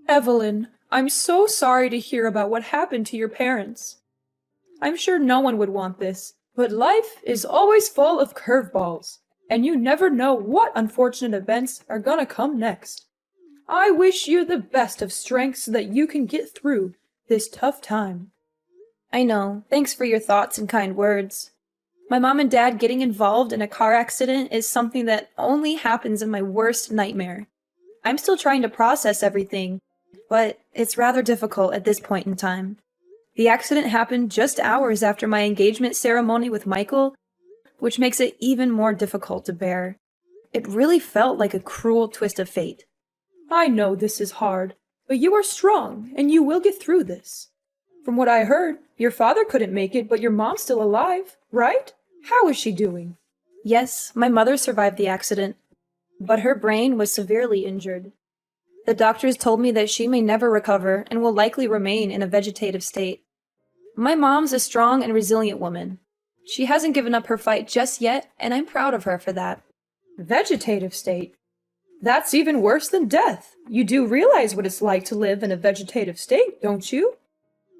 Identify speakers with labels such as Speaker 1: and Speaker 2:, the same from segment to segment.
Speaker 1: Evelyn, I'm so sorry to hear about what happened to your parents. I'm sure no one would want this, but life is always full of curveballs, and you never know what unfortunate events are gonna come next. I wish you the best of strength so that you can get through this tough time.
Speaker 2: I know. Thanks for your thoughts and kind words. My mom and dad getting involved in a car accident is something that only happens in my worst nightmare. I'm still trying to process everything, but it's rather difficult at this point in time. The accident happened just hours after my engagement ceremony with Michael, which makes it even more difficult to bear. It really felt like a cruel twist of fate.
Speaker 1: I know this is hard, but you are strong, and you will get through this. From what I heard, your father couldn't make it, but your mom's still alive, right? How is she doing?
Speaker 2: Yes, my mother survived the accident, but her brain was severely injured. The doctors told me that she may never recover and will likely remain in a vegetative state. My mom's a strong and resilient woman. She hasn't given up her fight just yet, and I'm proud of her for that.
Speaker 1: Vegetative state? That's even worse than death. You do realize what it's like to live in a vegetative state, don't you?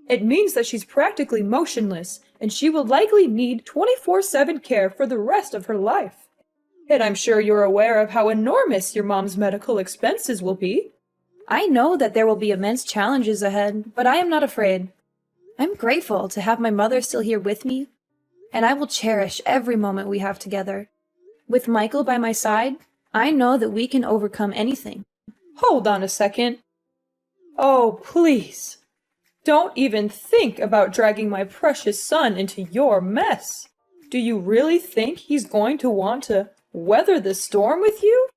Speaker 1: It means that she's practically motionless, and she will likely need 24/7 care for the rest of her life. And I'm sure you're aware of how enormous your mom's medical expenses will be.
Speaker 2: I know that there will be immense challenges ahead, but I am not afraid. I'm grateful to have my mother still here with me, and I will cherish every moment we have together. With Michael by my side, I know that we can overcome anything.
Speaker 1: Hold on a second. Oh, please. Don't even think about dragging my precious son into your mess. Do you really think he's going to want to weather the storm with you?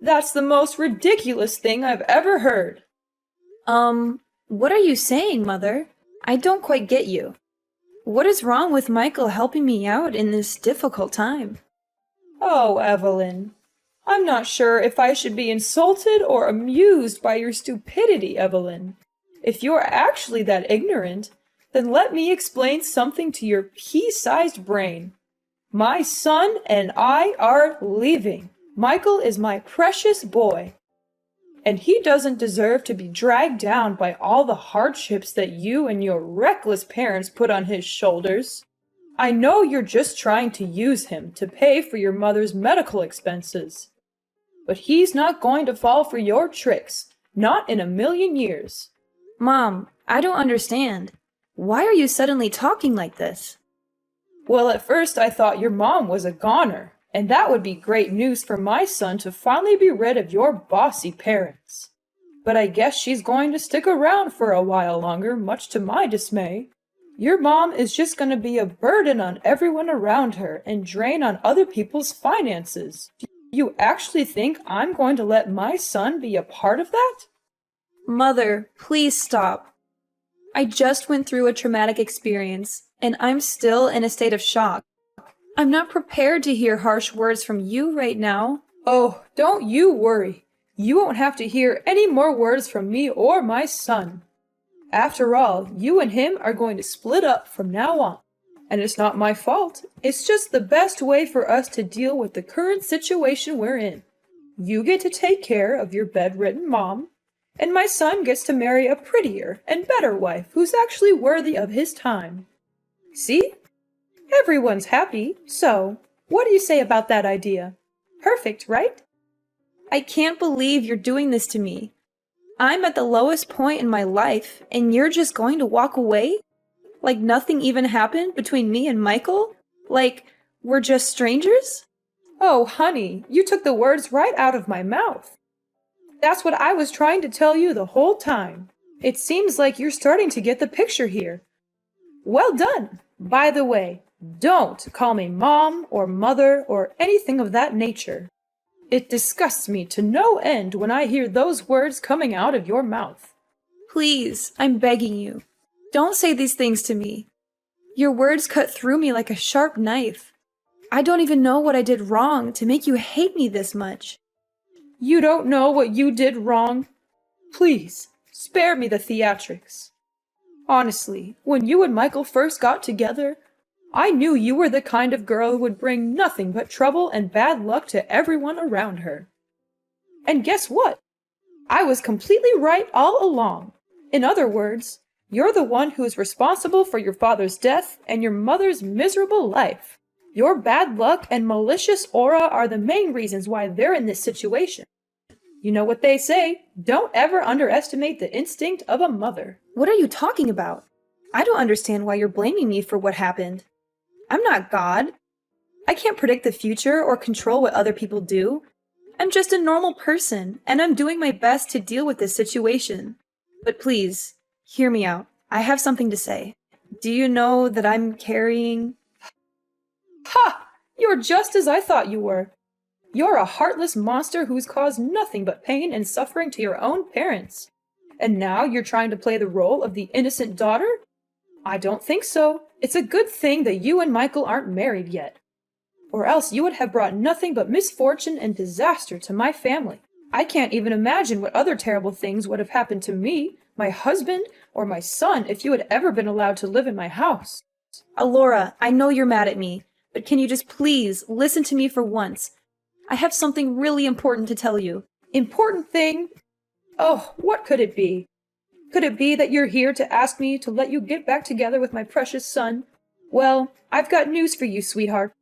Speaker 1: That's the most ridiculous thing I've ever heard.
Speaker 2: What are you saying, Mother? I don't quite get you. What is wrong with Michael helping me out in this difficult time?
Speaker 1: Oh, Evelyn. I'm not sure if I should be insulted or amused by your stupidity, Evelyn. If you're actually that ignorant, then let me explain something to your pea-sized brain. My son and I are leaving. Michael is my precious boy, and he doesn't deserve to be dragged down by all the hardships that you and your reckless parents put on his shoulders. I know you're just trying to use him to pay for your mother's medical expenses, but he's not going to fall for your tricks, not in a million years.
Speaker 2: Mom, I don't understand. Why are you suddenly talking like this?
Speaker 1: Well, at first I thought your mom was a goner, and that would be great news for my son to finally be rid of your bossy parents. But I guess she's going to stick around for a while longer, much to my dismay. Your mom is just going to be a burden on everyone around her and drain on other people's finances. Do you actually think I'm going to let my son be a part of that?
Speaker 2: Mother, please stop. I just went through a traumatic experience, and I'm still in a state of shock. I'm not prepared to hear harsh words from you right now.
Speaker 1: Oh, don't you worry. You won't have to hear any more words from me or my son. After all, you and him are going to split up from now on. And it's not my fault. It's just the best way for us to deal with the current situation we're in. You get to take care of your bedridden mom, and my son gets to marry a prettier and better wife who's actually worthy of his time. See? Everyone's happy, so what do you say about that idea? Perfect, right?
Speaker 2: I can't believe you're doing this to me. I'm at the lowest point in my life, and you're just going to walk away? Like nothing even happened between me and Michael? Like we're just strangers?
Speaker 1: Oh, honey, you took the words right out of my mouth. That's what I was trying to tell you the whole time. It seems like you're starting to get the picture here. Well done! By the way, don't call me mom or mother or anything of that nature. It disgusts me to no end when I hear those words coming out of your mouth.
Speaker 2: Please, I'm begging you. Don't say these things to me. Your words cut through me like a sharp knife. I don't even know what I did wrong to make you hate me this much.
Speaker 1: You don't know what you did wrong? Please, spare me the theatrics. Honestly, when you and Michael first got together, I knew you were the kind of girl who would bring nothing but trouble and bad luck to everyone around her. And guess what? I was completely right all along. In other words, you're the one who is responsible for your father's death and your mother's miserable life. Your bad luck and malicious aura are the main reasons why they're in this situation. You know what they say, don't ever underestimate the instinct of a mother.
Speaker 2: What are you talking about? I don't understand why you're blaming me for what happened. I'm not God. I can't predict the future or control what other people do. I'm just a normal person, and I'm doing my best to deal with this situation. But please, hear me out. I have something to say. Do you know that I'm carrying...
Speaker 1: Ha! You're just as I thought you were. You're a heartless monster who's caused nothing but pain and suffering to your own parents. And now you're trying to play the role of the innocent daughter? I don't think so. It's a good thing that you and Michael aren't married yet. Or else you would have brought nothing but misfortune and disaster to my family. I can't even imagine what other terrible things would have happened to me, my husband, or my son if you had ever been allowed to live in my house.
Speaker 2: Alora, I know you're mad at me, but can you just please listen to me for once? I have something really important to tell you.
Speaker 1: Important thing? Oh, what could it be? Could it be that you're here to ask me to let you get back together with my precious son? Well, I've got news for you, sweetheart.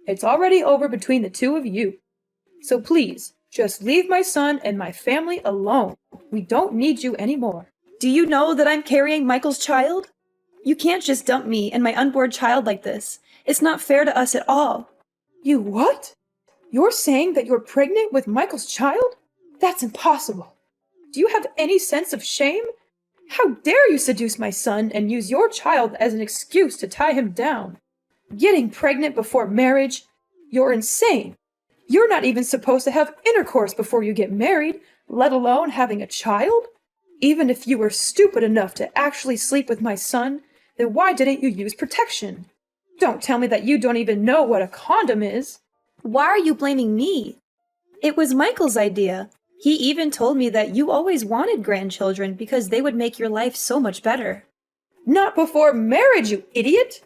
Speaker 1: It's already over between the two of you. So please, just leave my son and my family alone. We don't need you anymore.
Speaker 2: Do you know that I'm carrying Michael's child? You can't just dump me and my unborn child like this. It's not fair to us at all.
Speaker 1: You what? You're saying that you're pregnant with Michael's child? That's impossible. Do you have any sense of shame? How dare you seduce my son and use your child as an excuse to tie him down? Getting pregnant before marriage? You're insane. You're not even supposed to have intercourse before you get married, let alone having a child. Even if you were stupid enough to actually sleep with my son, then why didn't you use protection? Don't tell me that you don't even know what a condom is.
Speaker 2: Why are you blaming me? It was Michael's idea. He even told me that you always wanted grandchildren because they would make your life so much better.
Speaker 1: Not before marriage, you idiot!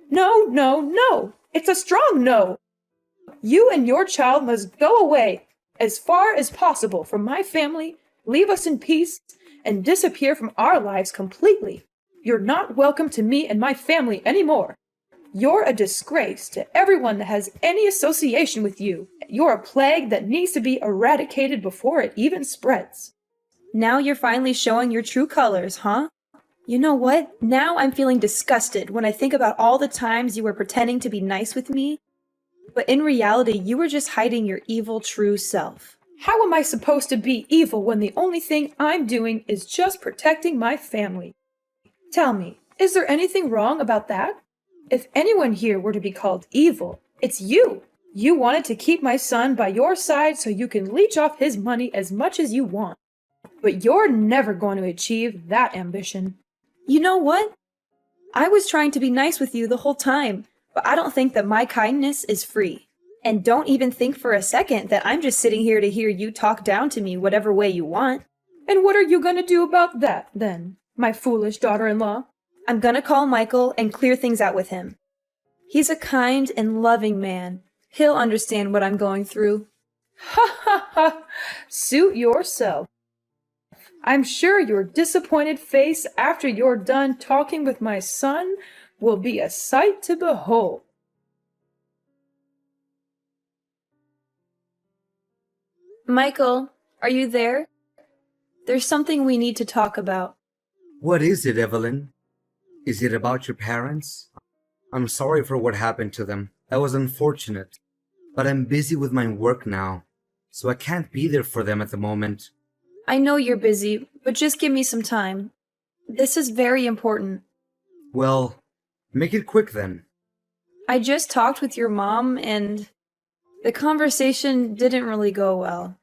Speaker 1: No, no, no! It's a strong no! You and your child must go away as far as possible from my family, leave us in peace, and disappear from our lives completely. You're not welcome to me and my family anymore. You're a disgrace to everyone that has any association with you. You're a plague that needs to be eradicated before it even spreads.
Speaker 2: Now you're finally showing your true colors, huh? You know what? Now I'm feeling disgusted when I think about all the times you were pretending to be nice with me, but in reality you were just hiding your evil true self.
Speaker 1: How am I supposed to be evil when the only thing I'm doing is just protecting my family? Tell me, is there anything wrong about that? If anyone here were to be called evil, it's you. You wanted to keep my son by your side so you can leech off his money as much as you want. But you're never going to achieve that ambition.
Speaker 2: You know what? I was trying to be nice with you the whole time, but I don't think that my kindness is free. And don't even think for a second that I'm just sitting here to hear you talk down to me whatever way you want.
Speaker 1: And what are you going to do about that, then, my foolish daughter-in-law?
Speaker 2: I'm gonna call Michael and clear things out with him. He's a kind and loving man. He'll understand what I'm going through.
Speaker 1: Ha ha ha! Suit yourself. I'm sure your disappointed face after you're done talking with my son will be a sight to behold.
Speaker 2: Michael, are you there? There's something we need to talk about.
Speaker 3: What is it, Evelyn? Is it about your parents? I'm sorry for what happened to them. That was unfortunate. But I'm busy with my work now, so I can't be there for them at the moment.
Speaker 2: I know you're busy, but just give me some time. This is very important.
Speaker 3: Well, make it quick then.
Speaker 2: I just talked with your mom and the conversation didn't really go well.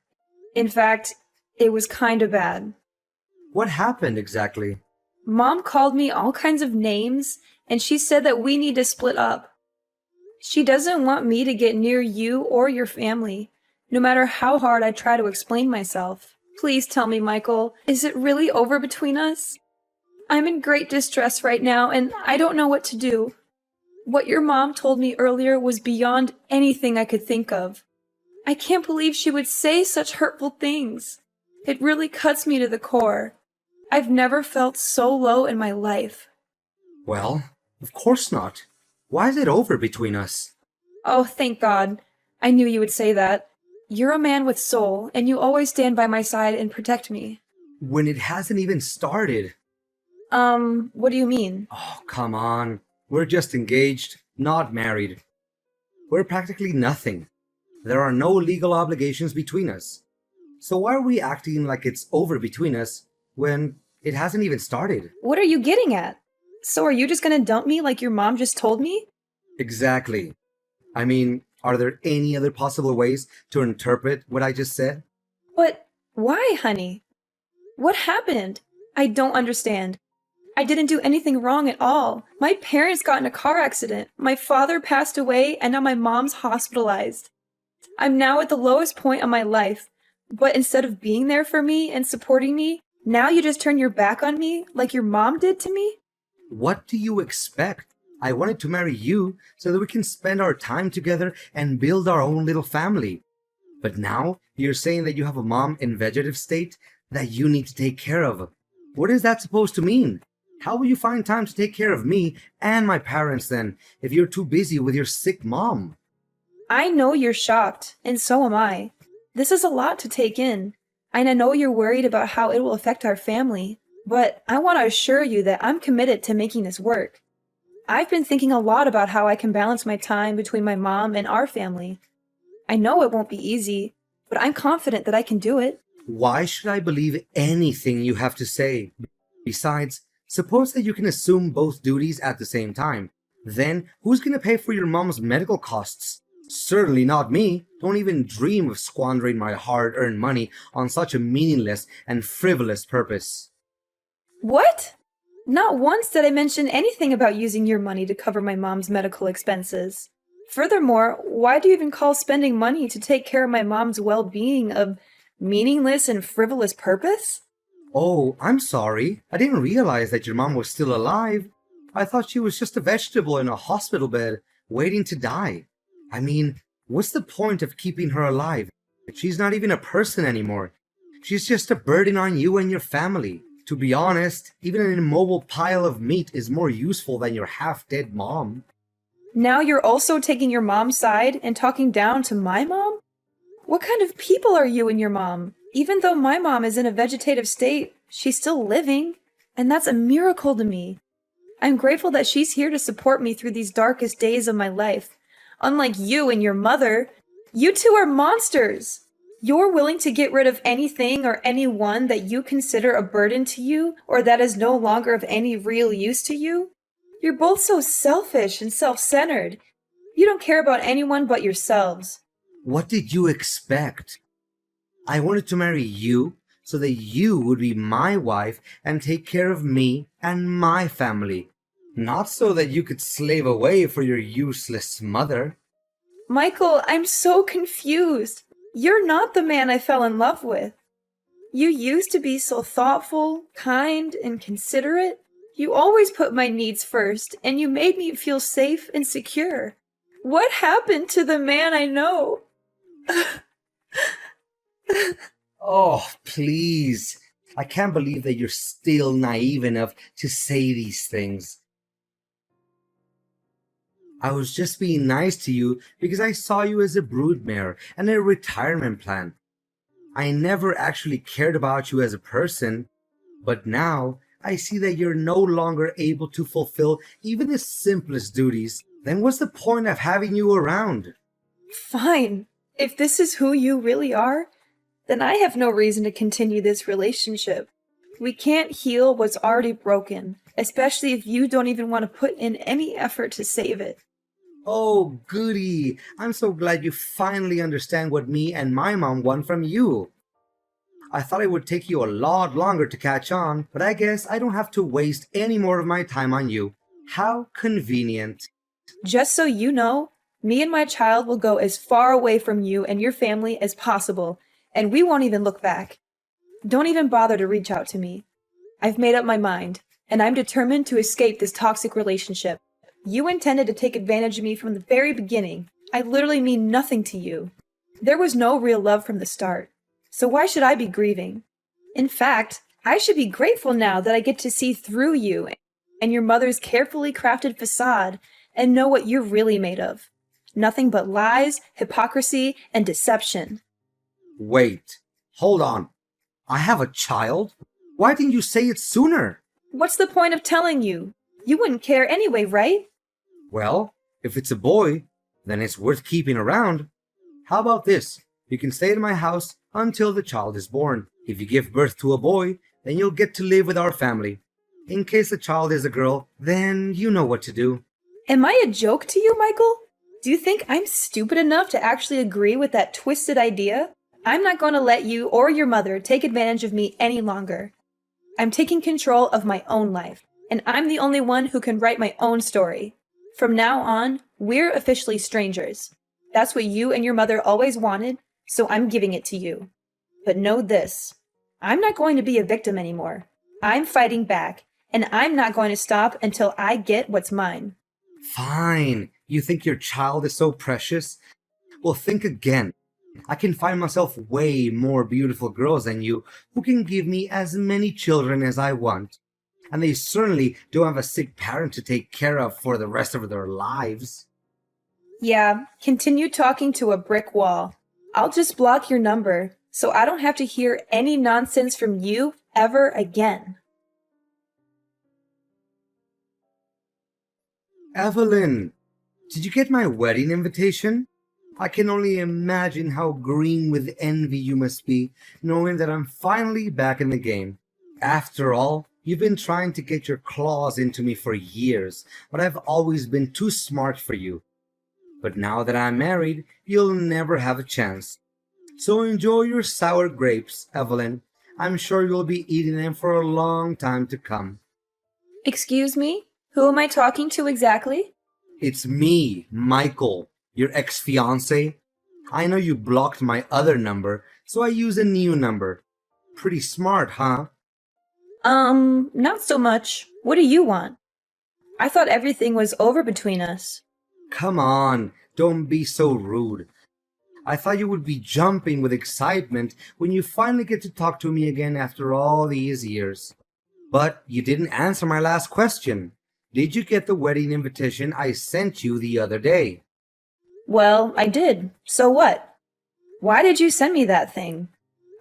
Speaker 2: In fact, it was kinda bad.
Speaker 3: What happened exactly?
Speaker 2: Mom called me all kinds of names, and she said that we need to split up. She doesn't want me to get near you or your family, no matter how hard I try to explain myself. Please tell me, Michael, is it really over between us? I'm in great distress right now, and I don't know what to do. What your mom told me earlier was beyond anything I could think of. I can't believe she would say such hurtful things. It really cuts me to the core. I've never felt so low in my life.
Speaker 3: Well, of course not. Why is it over between us?
Speaker 2: Oh, thank God. I knew you would say that. You're a man with soul, and you always stand by my side and protect me.
Speaker 3: When it hasn't even started.
Speaker 2: What do you mean?
Speaker 3: Oh, come on. We're just engaged, not married. We're practically nothing. There are no legal obligations between us. So why are we acting like it's over between us when it hasn't even started?
Speaker 2: What are you getting at? So are you just gonna dump me like your mom just told me?
Speaker 3: Exactly. I mean, are there any other possible ways to interpret what I just said?
Speaker 2: But why, honey? What happened? I don't understand. I didn't do anything wrong at all. My parents got in a car accident. My father passed away, and now my mom's hospitalized. I'm now at the lowest point of my life. But instead of being there for me and supporting me, now you just turn your back on me like your mom did to me?
Speaker 3: What do you expect? I wanted to marry you so that we can spend our time together and build our own little family. But now you're saying that you have a mom in vegetative state that you need to take care of. What is that supposed to mean? How will you find time to take care of me and my parents then if you're too busy with your sick mom?
Speaker 2: I know you're shocked, and so am I. This is a lot to take in, and I know you're worried about how it will affect our family, but I want to assure you that I'm committed to making this work. I've been thinking a lot about how I can balance my time between my mom and our family. I know it won't be easy, but I'm confident that I can do it.
Speaker 3: Why should I believe anything you have to say? Besides, suppose that you can assume both duties at the same time. Then, who's going to pay for your mom's medical costs? Certainly not me. Don't even dream of squandering my hard-earned money on such a meaningless and frivolous purpose.
Speaker 2: What? Not once did I mention anything about using your money to cover my mom's medical expenses. Furthermore, why do you even call spending money to take care of my mom's well-being a meaningless and frivolous purpose?
Speaker 3: Oh, I'm sorry. I didn't realize that your mom was still alive. I thought she was just a vegetable in a hospital bed, waiting to die. I mean, what's the point of keeping her alive? She's not even a person anymore. She's just a burden on you and your family. To be honest, even an immobile pile of meat is more useful than your half-dead mom.
Speaker 2: Now you're also taking your mom's side and talking down to my mom? What kind of people are you and your mom? Even though my mom is in a vegetative state, she's still living, and that's a miracle to me. I'm grateful that she's here to support me through these darkest days of my life. Unlike you and your mother, you two are monsters. You're willing to get rid of anything or anyone that you consider a burden to you or that is no longer of any real use to you. You're both so selfish and self-centered. You don't care about anyone but yourselves.
Speaker 3: What did you expect? I wanted to marry you so that you would be my wife and take care of me and my family. Not so that you could slave away for your useless mother.
Speaker 2: Michael, I'm so confused. You're not the man I fell in love with. You used to be so thoughtful, kind, and considerate. You always put my needs first, and you made me feel safe and secure. What happened to the man I know?
Speaker 3: Oh, please. I can't believe that you're still naive enough to say these things. I was just being nice to you because I saw you as a broodmare and a retirement plan. I never actually cared about you as a person, but now I see that you're no longer able to fulfill even the simplest duties. Then what's the point of having you around?
Speaker 2: Fine. If this is who you really are, then I have no reason to continue this relationship. We can't heal what's already broken, especially if you don't even want to put in any effort to save it.
Speaker 3: Oh, goody. I'm so glad you finally understand what me and my mom want from you. I thought it would take you a lot longer to catch on, but I guess I don't have to waste any more of my time on you. How convenient.
Speaker 2: Just so you know, me and my child will go as far away from you and your family as possible, and we won't even look back. Don't even bother to reach out to me. I've made up my mind, and I'm determined to escape this toxic relationship. You intended to take advantage of me from the very beginning. I literally mean nothing to you. There was no real love from the start. So why should I be grieving? In fact, I should be grateful now that I get to see through you and your mother's carefully crafted facade and know what you're really made of. Nothing but lies, hypocrisy, and deception.
Speaker 3: Wait, hold on. I have a child? Why didn't you say it sooner?
Speaker 2: What's the point of telling you? You wouldn't care anyway, right?
Speaker 3: Well, if it's a boy, then it's worth keeping around. How about this? You can stay at my house until the child is born. If you give birth to a boy, then you'll get to live with our family. In case the child is a girl, then you know what to do.
Speaker 2: Am I a joke to you, Michael? Do you think I'm stupid enough to actually agree with that twisted idea? I'm not going to let you or your mother take advantage of me any longer. I'm taking control of my own life, and I'm the only one who can write my own story. From now on, we're officially strangers. That's what you and your mother always wanted, so I'm giving it to you. But know this, I'm not going to be a victim anymore. I'm fighting back, and I'm not going to stop until I get what's mine.
Speaker 3: Fine. You think your child is so precious? Well, think again. I can find myself way more beautiful girls than you who can give me as many children as I want. And they certainly don't have a sick parent to take care of for the rest of their lives.
Speaker 2: Yeah, continue talking to a brick wall. I'll just block your number, so I don't have to hear any nonsense from you ever again.
Speaker 3: Evelyn, did you get my wedding invitation? I can only imagine how green with envy you must be, knowing that I'm finally back in the game. After all, you've been trying to get your claws into me for years, but I've always been too smart for you. But now that I'm married, you'll never have a chance. So enjoy your sour grapes, Evelyn. I'm sure you'll be eating them for a long time to come.
Speaker 2: Excuse me? Who am I talking to exactly?
Speaker 3: It's me, Michael, your ex-fiancé. I know you blocked my other number, so I use a new number. Pretty smart, huh?
Speaker 2: Not so much. What do you want? I thought everything was over between us.
Speaker 3: Come on, don't be so rude. I thought you would be jumping with excitement when you finally get to talk to me again after all these years. But you didn't answer my last question. Did you get the wedding invitation I sent you the other day?
Speaker 2: Well, I did. So what? Why did you send me that thing?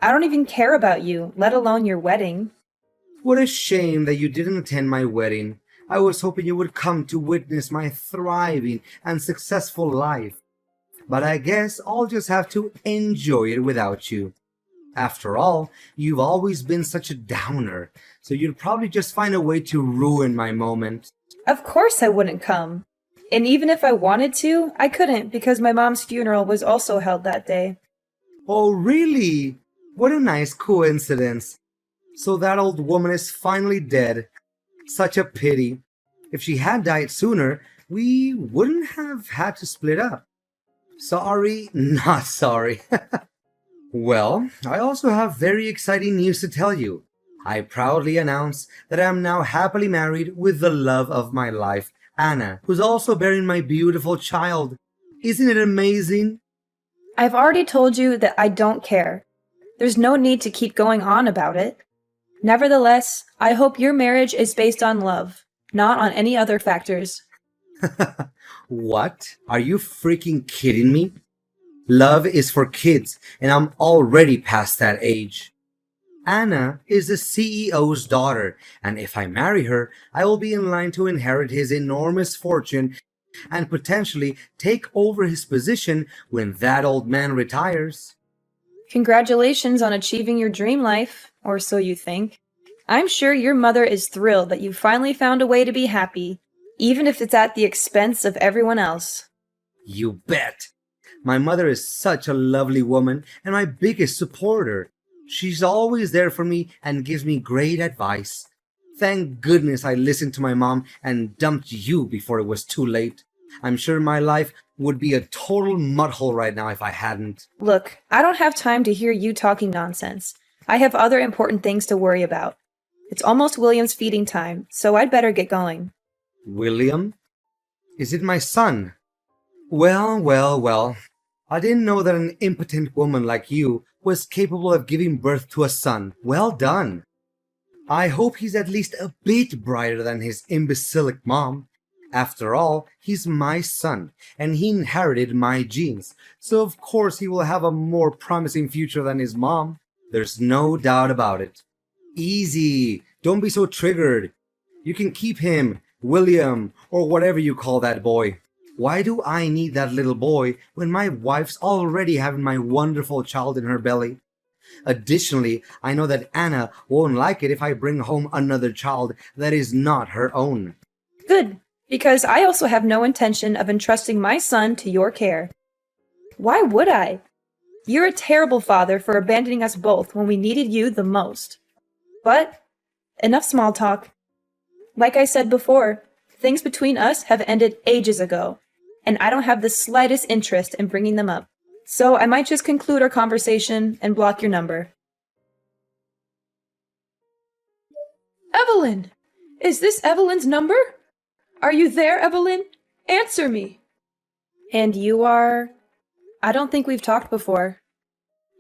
Speaker 2: I don't even care about you, let alone your wedding.
Speaker 3: What a shame that you didn't attend my wedding. I was hoping you would come to witness my thriving and successful life. But I guess I'll just have to enjoy it without you. After all, you've always been such a downer, so you'd probably just find a way to ruin my moment.
Speaker 2: Of course I wouldn't come. And even if I wanted to, I couldn't because my mom's funeral was also held that day.
Speaker 3: Oh, really? What a nice coincidence. So that old woman is finally dead. Such a pity. If she had died sooner, we wouldn't have had to split up. Sorry, not sorry. Well, I also have very exciting news to tell you. I proudly announce that I am now happily married with the love of my life, Anna, who's also bearing my beautiful child. Isn't it amazing?
Speaker 2: I've already told you that I don't care. There's no need to keep going on about it. Nevertheless, I hope your marriage is based on love, not on any other factors.
Speaker 3: What? Are you freaking kidding me? Love is for kids, and I'm already past that age. Anna is the CEO's daughter, and if I marry her, I will be in line to inherit his enormous fortune and potentially take over his position when that old man retires.
Speaker 2: Congratulations on achieving your dream life, or so you think. I'm sure your mother is thrilled that you finally found a way to be happy, even if it's at the expense of everyone else.
Speaker 3: You bet. My mother is such a lovely woman and my biggest supporter. She's always there for me and gives me great advice. Thank goodness I listened to my mom and dumped you before it was too late. I'm sure my life would be a total mudhole right now if I hadn't.
Speaker 2: Look, I don't have time to hear you talking nonsense. I have other important things to worry about. It's almost William's feeding time, so I'd better get going.
Speaker 3: William? Is it my son? Well. I didn't know that an impotent woman like you was capable of giving birth to a son. Well done. I hope he's at least a bit brighter than his imbecilic mom. After all, he's my son, and he inherited my genes, so of course he will have a more promising future than his mom. There's no doubt about it. Easy, don't be so triggered. You can keep him, William, or whatever you call that boy. Why do I need that little boy when my wife's already having my wonderful child in her belly? Additionally, I know that Anna won't like it if I bring home another child that is not her own.
Speaker 2: Good, because I also have no intention of entrusting my son to your care. Why would I? You're a terrible father for abandoning us both when we needed you the most. But, enough small talk. Like I said before, things between us have ended ages ago, and I don't have the slightest interest in bringing them up. So I might just conclude our conversation and block your number.
Speaker 1: Evelyn! Is this Evelyn's number? Are you there, Evelyn? Answer me!
Speaker 2: And you are? I don't think we've talked before.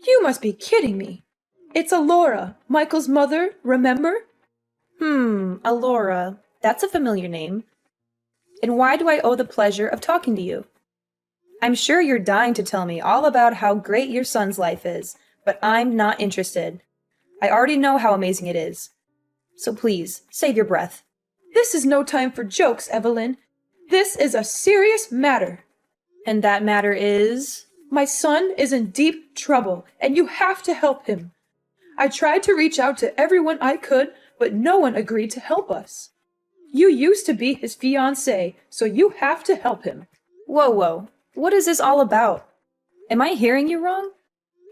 Speaker 1: You must be kidding me. It's Alora, Michael's mother, remember?
Speaker 2: Alora. That's a familiar name. And why do I owe the pleasure of talking to you? I'm sure you're dying to tell me all about how great your son's life is, but I'm not interested. I already know how amazing it is. So please, save your breath.
Speaker 1: This is no time for jokes, Evelyn. This is a serious matter.
Speaker 2: And that matter is?
Speaker 1: My son is in deep trouble, and you have to help him. I tried to reach out to everyone I could, but no one agreed to help us. You used to be his fiancé, so you have to help him.
Speaker 2: Whoa. What is this all about? Am I hearing you wrong?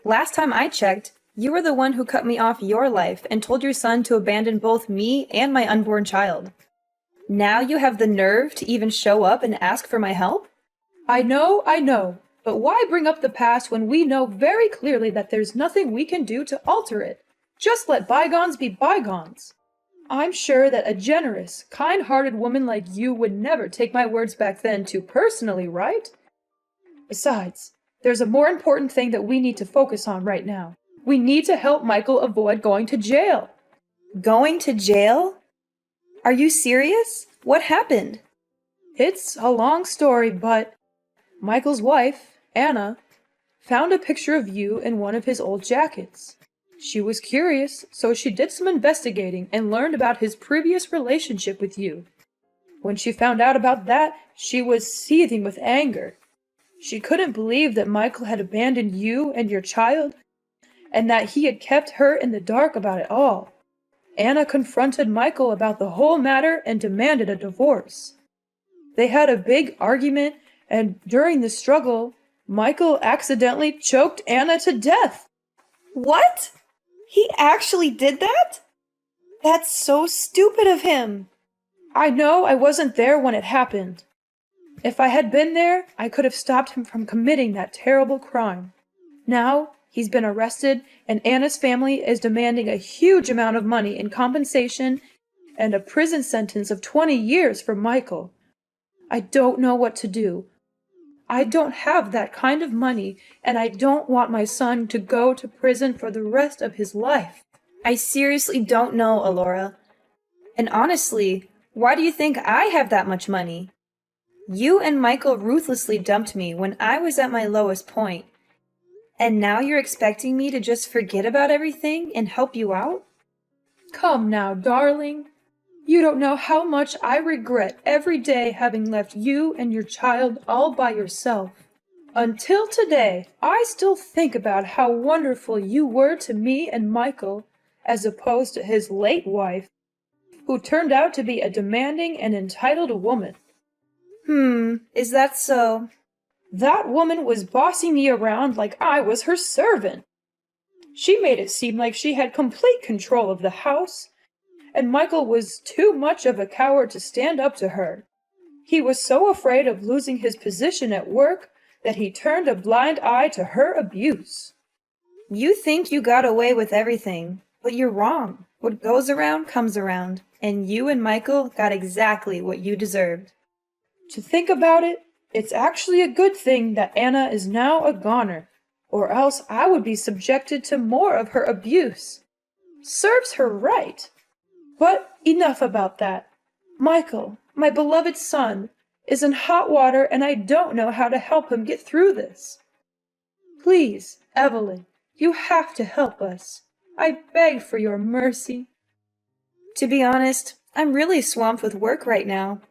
Speaker 2: Last time I checked, you were the one who cut me off your life and told your son to abandon both me and my unborn child. Now you have the nerve to even show up and ask for my help?
Speaker 1: I know. But why bring up the past when we know very clearly that there's nothing we can do to alter it? Just let bygones be bygones. I'm sure that a generous, kind-hearted woman like you would never take my words back then too personally, right? Besides, there's a more important thing that we need to focus on right now. We need to help Michael avoid going to jail.
Speaker 2: Going to jail? Are you serious? What happened?
Speaker 1: It's a long story, but Michael's wife, Anna, found a picture of you in one of his old jackets. She was curious, so she did some investigating and learned about his previous relationship with you. When she found out about that, she was seething with anger. She couldn't believe that Michael had abandoned you and your child, and that he had kept her in the dark about it all. Anna confronted Michael about the whole matter and demanded a divorce. They had a big argument, and during the struggle, Michael accidentally choked Anna to death.
Speaker 2: What? He actually did that? That's so stupid of him.
Speaker 1: I know I wasn't there when it happened. If I had been there, I could have stopped him from committing that terrible crime. Now, he's been arrested, and Anna's family is demanding a huge amount of money in compensation and a prison sentence of 20 years for Michael. I don't know what to do. I don't have that kind of money, and I don't want my son to go to prison for the rest of his life.
Speaker 2: I seriously don't know, Alora. And honestly, why do you think I have that much money? You and Michael ruthlessly dumped me when I was at my lowest point. And now you're expecting me to just forget about everything and help you out?
Speaker 1: Come now, darling. You don't know how much I regret every day having left you and your child all by yourself. Until today, I still think about how wonderful you were to me and Michael, as opposed to his late wife, who turned out to be a demanding and entitled woman.
Speaker 2: Is that so?
Speaker 1: That woman was bossing me around like I was her servant. She made it seem like she had complete control of the house, and Michael was too much of a coward to stand up to her. He was so afraid of losing his position at work that he turned a blind eye to her abuse.
Speaker 2: You think you got away with everything, but you're wrong. What goes around comes around, and you and Michael got exactly what you deserved.
Speaker 1: To think about it, it's actually a good thing that Anna is now a goner. or else I would be subjected to more of her abuse. Serves her right. But enough about that. Michael, my beloved son, is in hot water and I don't know how to help him get through this. Please, Evelyn, you have to help us. I beg for your mercy.
Speaker 2: To be honest, I'm really swamped with work right now.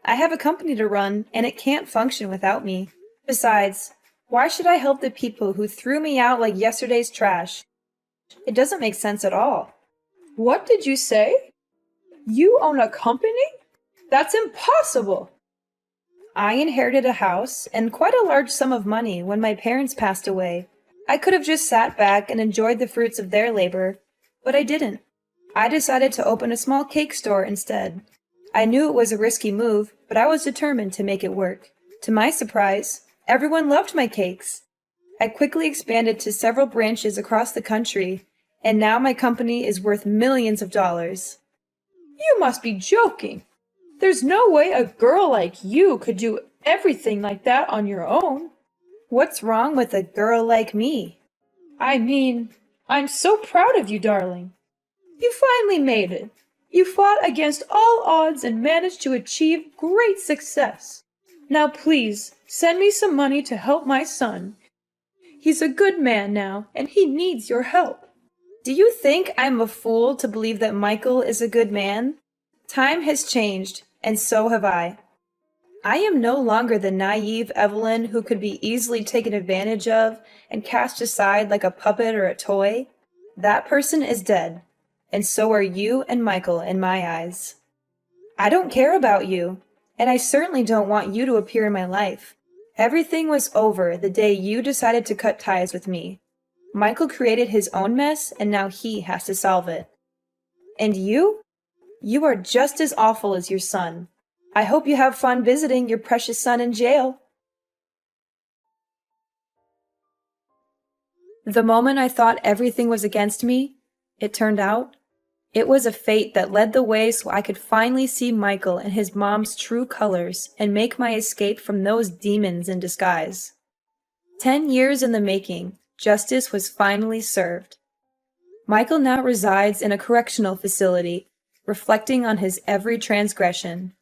Speaker 2: I have a company to run, and it can't function without me. Besides, why should I help the people who threw me out like yesterday's trash? It doesn't make sense at all.
Speaker 1: What did you say? You own a company? That's impossible.
Speaker 2: I inherited a house and quite a large sum of money when my parents passed away. I could have just sat back and enjoyed the fruits of their labor, but I didn't. I decided to open a small cake store instead. I knew it was a risky move, but I was determined to make it work. To my surprise, everyone loved my cakes. I quickly expanded to several branches across the country, and now my company is worth millions of dollars.
Speaker 1: You must be joking. There's no way a girl like you could do everything like that on your own.
Speaker 2: What's wrong with a girl like me?
Speaker 1: I mean, I'm so proud of you, darling. You finally made it. You fought against all odds and managed to achieve great success. Now please, send me some money to help my son. He's a good man now, and he needs your help.
Speaker 2: Do you think I'm a fool to believe that Michael is a good man? Time has changed, and so have I. I am no longer the naive Evelyn who could be easily taken advantage of and cast aside like a puppet or a toy. That person is dead, and so are you and Michael in my eyes. I don't care about you, and I certainly don't want you to appear in my life. Everything was over the day you decided to cut ties with me. Michael created his own mess, and now he has to solve it. And you? You are just as awful as your son. I hope you have fun visiting your precious son in jail. The moment I thought everything was against me, it turned out, it was a fate that led the way so I could finally see Michael and his mom's true colors and make my escape from those demons in disguise. 10 years in the making, justice was finally served. Michael now resides in a correctional facility, reflecting on his every transgression.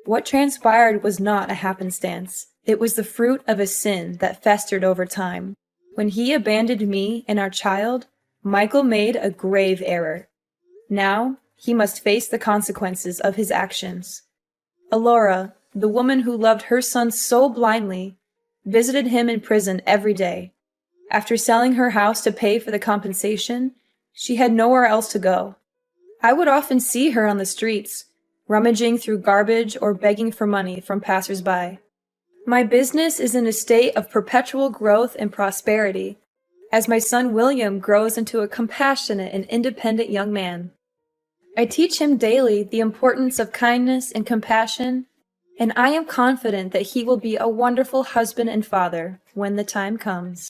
Speaker 2: What transpired was not a happenstance. It was the fruit of a sin that festered over time. When he abandoned me and our child, Michael made a grave error. Now, he must face the consequences of his actions. Alora, the woman who loved her son so blindly, visited him in prison every day. After selling her house to pay for the compensation, she had nowhere else to go. I would often see her on the streets, rummaging through garbage or begging for money from passers-by. My business is in a state of perpetual growth and prosperity, as my son William grows into a compassionate and independent young man. I teach him daily the importance of kindness and compassion, and I am confident that he will be a wonderful husband and father when the time comes.